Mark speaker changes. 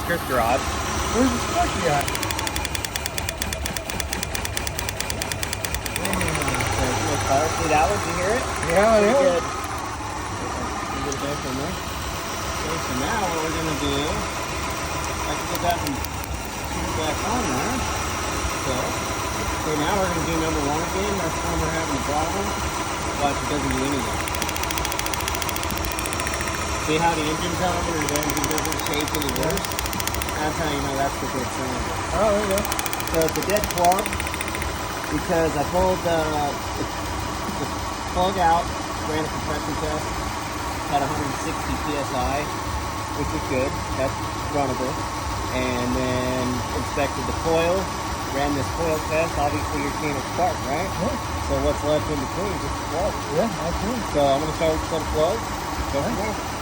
Speaker 1: drifter rod.
Speaker 2: Where's the sparky at?
Speaker 1: See that one? Did you hear it?
Speaker 2: Yeah,
Speaker 1: Pretty
Speaker 2: yeah.
Speaker 1: good. A little bit from there. Okay, so now what we're going to do, I can get that one back on there. So now we're going to do number one again. That's when we're having a problem. Watch, it doesn't do anything. See how the engine's on or the engine doesn't shake any worse? That's how you know that's the good cylinder.
Speaker 2: Oh, there you go.
Speaker 1: So it's a dead plug because I pulled the plug out, ran a compression test, had 160 psi, which is good. That's runnable. And then inspected the coil, ran this coil test. Obviously you're seeing it spark, right?
Speaker 2: Yeah.
Speaker 1: So what's left in between is just the plug.
Speaker 2: Yeah, absolutely.
Speaker 1: So I'm going to start with the plug. Go from there.